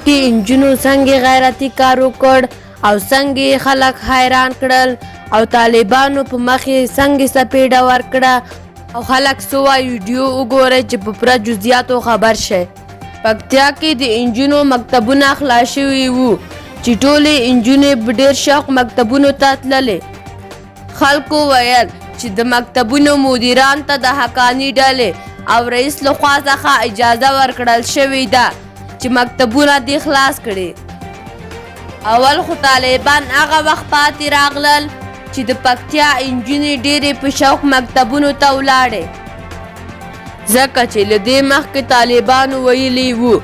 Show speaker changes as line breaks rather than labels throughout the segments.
کې انجونو څنګه غیرتي کار وکړ او څنګه خلک حیران کړل او طالبانو په مخ یې څنګه سپېډه ورکړه او خلک څه وایي ویډیو وګورئ چې په پوره جزئیاتو خبر شئ. پکتیا کې د انجونو مکتبونه خلاص شوي وو چې ټولې انجونې په ډېر شوق مکتبونو ته تللې. خلکو ویل چې د مکتبونو مدیران ته د حقاني ډلې او رئیس لخوا څخه اجازه ورکړل شوې ده چې مکتبونه دې خلاص کړي. اول خو طالبان هغه وخت پاتې راغلل چې د پکتیا انجونې ډېرې په شوق مکتبونو ته ولاړې، ځکه چې له دې مخکې طالبانو ویلي وو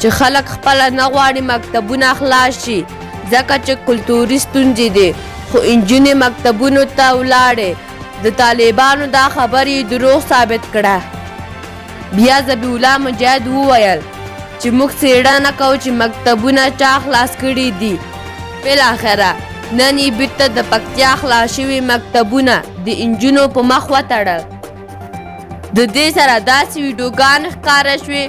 چې خلک خپله نه غواړي مکتبونه خلاص شي ځکه چې کلتوري ستونزې دي، خو انجونې مکتبونو ته ولاړې. د طالبانو دا خبرې دروغ ثابت کړه. بیا ذبیح الله مجاهد وویل چې موږ څېړنه کوو چې مکتبونه چا خلاص کړي دي. بالاخره نن یې بیرته د پکتیا خلاص شوي مکتبونه د انجونو په مخ وتړل. د دې سره داسې ویډیوګانې ښکاره شوې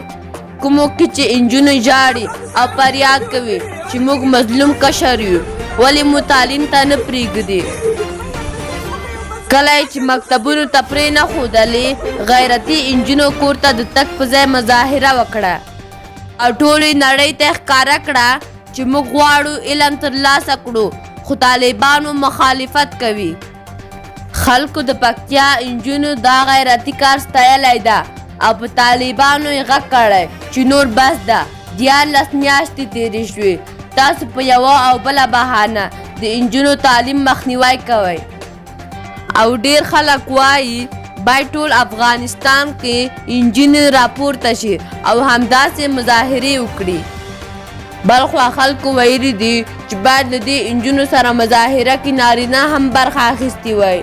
کومو کې چې انجونې ژاړي او فریاد کوي چې موږ مظلوم کشر یو، ولې مو تعلیم ته نه پرېږدي. کله چې مکتبونو ته پرې نه ښودلې، غیرتي انجونو کور ته د تګ په ځای مظاهره وکړه او ټولې نړۍ ته ښکاره کړه چې موږ غواړو علم ترلاسه کړو، خو طالبانو مخالفت کوي. خلکو د پکتیا انجونو دا غیرتي کار ستایلی ده او په طالبانو یې غږ کړی چې نور بس ده، 14 میاشتې تېرې شوې، تاسو په یوه او بله بهانه د انجونو تعلیم مخنیوی کوئ. او ډېر خلک وایي باید ټول افغانستان کې انجونې راپورته شي او همداسې مظاهرې وکړي. بلخوا خلکو ویلي دي چې باید له دې انجونو سره مظاهره کې نارینه هم برخه اخیستې وای.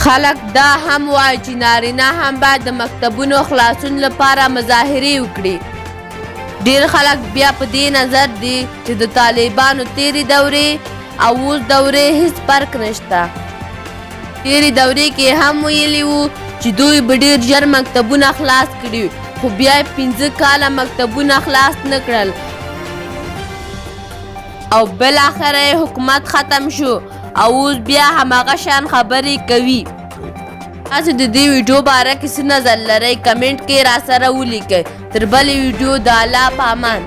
خلک دا هم وایي چې نارینه هم باید د مکتبونو خلاصون لپاره مظاهرې وکړي. ډېر خلک بیا په دې نظر دي چې د طالبانو تېرې دورې او اوس دورې هیڅ فرق نشته. تېرې دورې کې هم ویلي وو چې دوی به ډېر ژر مکتبونه خلاص کړي، خو بیا یې 5 کاله مکتبونه خلاص نه کړل او بالاخره یې حکومت ختم شو او اوس بیا هماغه شان خبرې کوي. تاسو د دې ویډیو باره کې څه نظر لرئ؟ کمنټ کې راسره ولیکئ. تر بلې ویډیو د الله په امان.